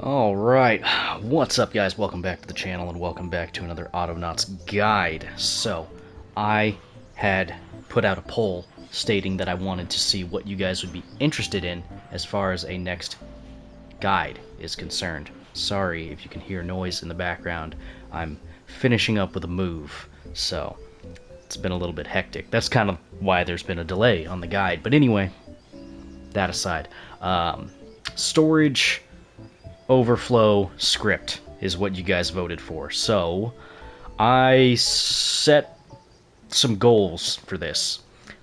Alright, what's up guys? Welcome back to the channel and welcome back to another Autonauts guide. So, I had put out a poll stating that I wanted to see what you guys would be interested in as far as a next guide is concerned. Sorry if you can hear noise in the background. I'm finishing up with a move, so it's been a little bit hectic. That's kind of why there's been a delay on the guide. But anyway, that aside, storage overflow script is what you guys voted for. So I set some goals for this.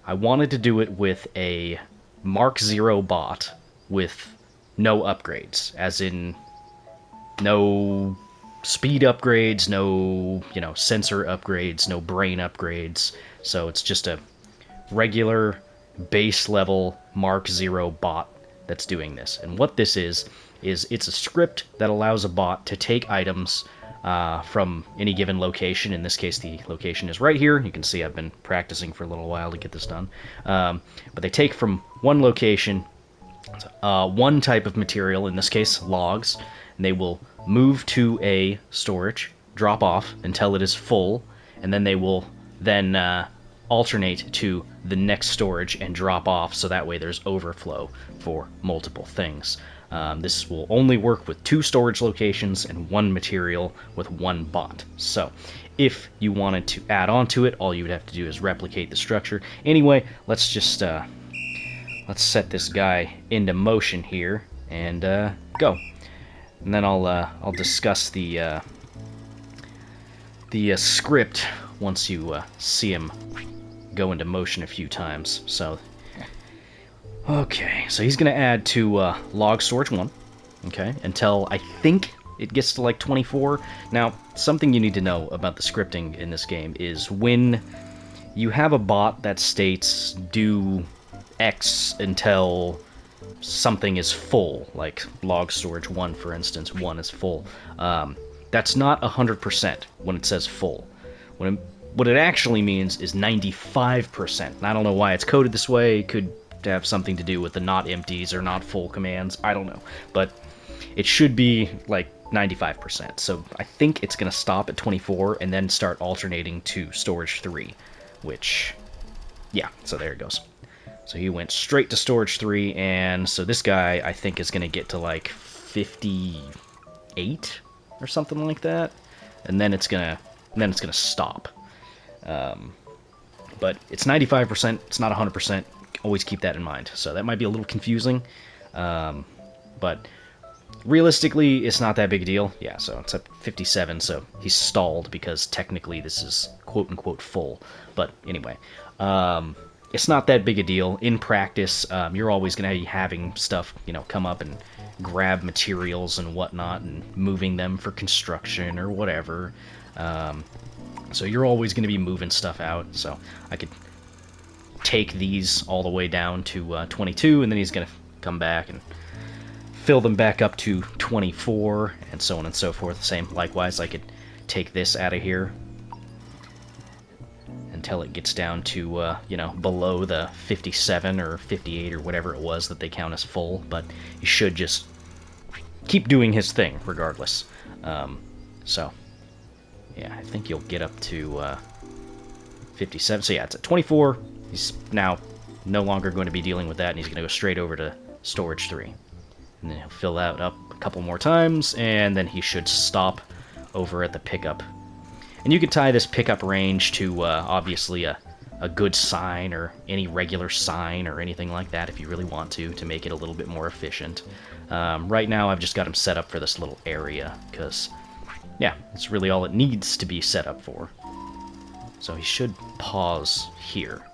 I wanted to do it with a Mark 0 bot with no upgrades, as in no speed upgrades, no, sensor upgrades, no brain upgrades. So it's just a regular base level Mark 0 bot that's doing this. And what this is it's a script that allows a bot to take items from any given location. In this case, the location is right here. You can see I've been practicing for a little while to get this done. But they take from one location one type of material, in this case logs, and they will move to a storage, drop off until it is full, and then they will then alternate to the next storage and drop off, so that way there's overflow for multiple things. This will only work with 2 storage locations and 1 material with 1 bot. So if you wanted to add on to it, all you would have to do is replicate the structure. Anyway, let's just let's set this guy into motion here and go. And then I'll discuss the script once you see him go into motion a few times. So, okay, so he's going to add to log storage 1, okay, until I think it gets to like 24. Now, something you need to know about the scripting in this game is when you have a bot that states do X until something is full, like log storage 1, for instance, 1 is full. That's not 100% when it says full. What it actually means is 95%. And I don't know why it's coded this way. It could have something to do with the not empties or not full commands. I don't know. But it should be like 95%. So I think it's going to stop at 24 and then start alternating to storage 3, which, yeah, so there it goes. So he went straight to storage 3, and so this guy, I think, is going to get to like 58 or something like that. And then it's going to stop. But it's 95%, it's not 100%, always keep that in mind. So that might be a little confusing, but realistically, it's not that big a deal. Yeah, so it's at 57, so he's stalled because technically this is quote-unquote full. But anyway, it's not that big a deal. In practice, you're always going to be having stuff, come up and grab materials and whatnot and moving them for construction or whatever. So you're always going to be moving stuff out. So I could take these all the way down to 22, and then he's going to come back and fill them back up to 24, and so on and so forth. Same, likewise, I could take this out of here until it gets down to, below the 57 or 58 or whatever it was that they count as full. But he should just keep doing his thing regardless. So yeah, I think you'll get up to 57. So yeah, it's at 24. He's now no longer going to be dealing with that, and he's going to go straight over to storage 3. And then he'll fill that up a couple more times, and then he should stop over at the pickup. And you can tie this pickup range to, obviously, a good sign or any regular sign or anything like that if you really want to make it a little bit more efficient. Right now, I've just got him set up for this little area, because yeah, it's really all it needs to be set up for. So he should pause here.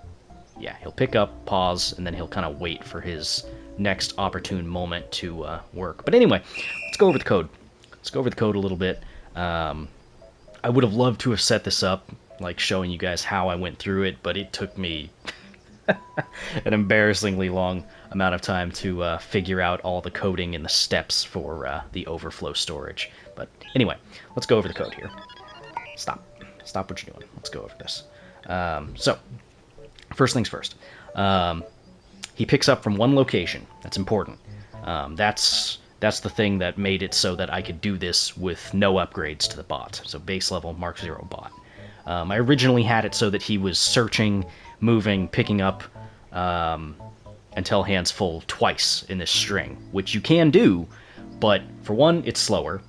Yeah, he'll pick up, pause, and then he'll kind of wait for his next opportune moment to work. But anyway, let's go over the code. Let's go over the code a little bit. I would have loved to have set this up, like showing you guys how I went through it, but it took me an embarrassingly long amount of time to figure out all the coding and the steps for the overflow storage. But anyway, let's go over the code here. Stop what you're doing. Let's go over this. So, first things first. He picks up from one location. That's important. That's That's the thing that made it so that I could do this with no upgrades to the bot. So base level Mark 0 bot. I originally had it so that he was searching, moving, picking up until hands full twice in this string, which you can do, but for one, it's slower,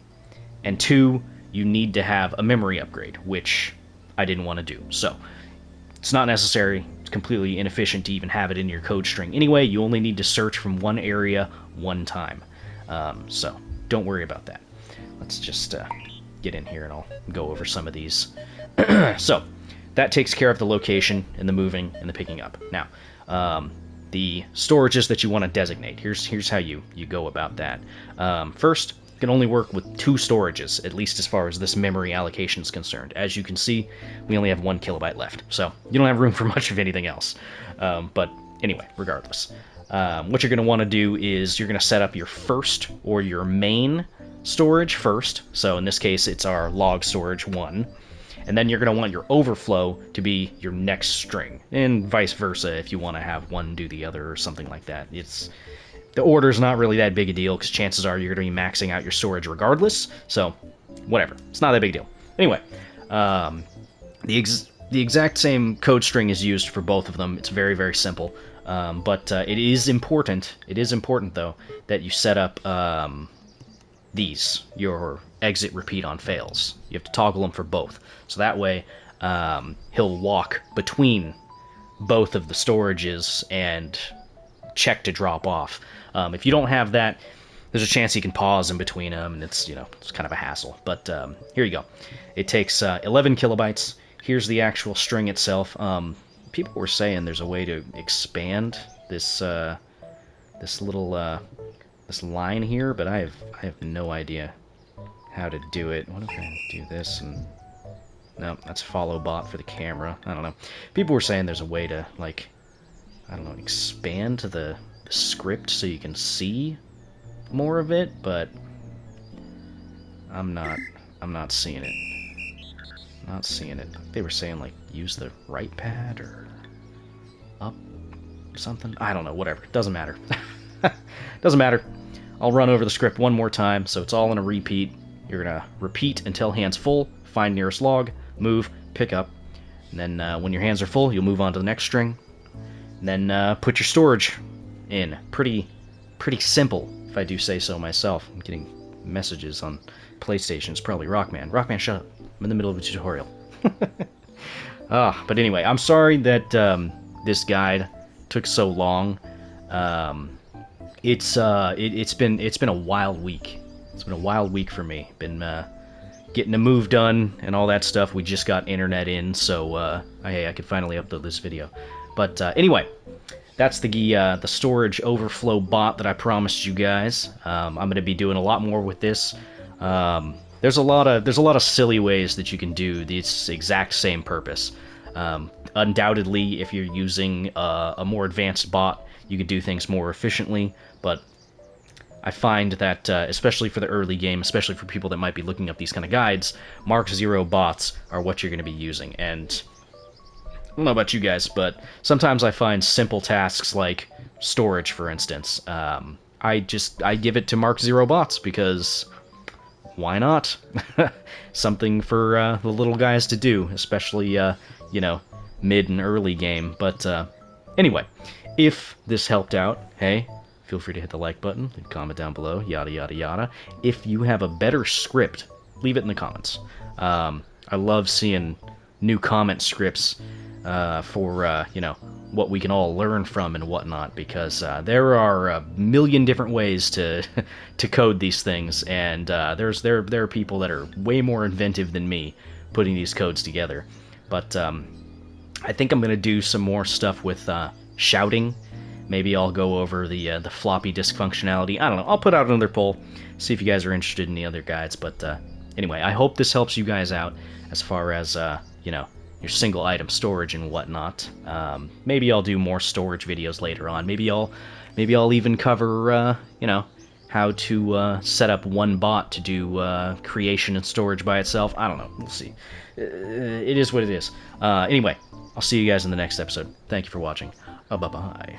and two, you need to have a memory upgrade, which I didn't want to do. So it's not necessary. It's completely inefficient to even have it in your code string. Anyway, you only need to search from one area one time. So don't worry about that. Let's just get in here and I'll go over some of these. So that takes care of the location and the moving and the picking up. Now, the storages that you want to designate. Here's how you go about that. First, you can only work with 2 storages, at least as far as this memory allocation is concerned. As you can see, we only have 1 kilobyte left, so you don't have room for much of anything else. But anyway, regardless. What you're going to want to do is you're going to set up your first or your main storage first. So in this case, it's our log storage 1. And then you're going to want your overflow to be your next string, and vice versa if you want to have one do the other or something like that. The order's not really that big a deal, because chances are you're going to be maxing out your storage regardless, so whatever. It's not that big a deal. Anyway, the exact same code string is used for both of them. It's very, very simple, but it is important, though, that you set up your exit repeat on fails. You have to toggle them for both. So that way, he'll walk between both of the storages and check to drop off. If you don't have that, there's a chance he can pause in between them, and it's kind of a hassle. But here you go. It takes 11 kilobytes. Here's the actual string itself. People were saying there's a way to expand this little this line here, but I have no idea how to do it. What if I do this and... No, that's follow bot for the camera. I don't know. People were saying there's a way to, like, I don't know, expand the script so you can see more of it, but I'm not seeing it. Not seeing it. They were saying, like, use the right pad or up something. I don't know, whatever. Doesn't matter. Doesn't matter. I'll run over the script one more time, so it's all in a repeat. You're going to repeat until hands full, find nearest log, move, pick up, and then when your hands are full, you'll move on to the next string, and then put your storage in. Pretty simple, if I do say so myself. I'm getting messages on PlayStation. It's probably Rockman. Rockman, shut up. I'm in the middle of a tutorial. But anyway, I'm sorry that this guide took so long. It's been a wild week. It's been a wild week for me. Been getting a move done and all that stuff. We just got internet in, so I could finally upload this video. But anyway, that's the storage overflow bot that I promised you guys. I'm going to be doing a lot more with this. There's a lot of silly ways that you can do this exact same purpose. Undoubtedly, if you're using a more advanced bot, you can do things more efficiently, but I find that, especially for the early game, especially for people that might be looking up these kind of guides, Mark 0 bots are what you're going to be using. And I don't know about you guys, but sometimes I find simple tasks like storage, for instance. I give it to Mark 0 bots because why not? Something for the little guys to do, especially, mid and early game. But anyway, if this helped out, hey, feel free to hit the like button, leave a comment down below, yada, yada, yada. If you have a better script, leave it in the comments. I love seeing new comment scripts for, what we can all learn from and whatnot, because there are a million different ways to to code these things, and there are people that are way more inventive than me putting these codes together. But I think I'm going to do some more stuff with shouting. Maybe I'll go over the floppy disk functionality. I don't know. I'll put out another poll, see if you guys are interested in the other guides. But anyway, I hope this helps you guys out as far as, your single item storage and whatnot. Maybe I'll do more storage videos later on. Maybe I'll even cover, how to set up one bot to do creation and storage by itself. I don't know. We'll see. It is what it is. Anyway, I'll see you guys in the next episode. Thank you for watching. Bye-bye.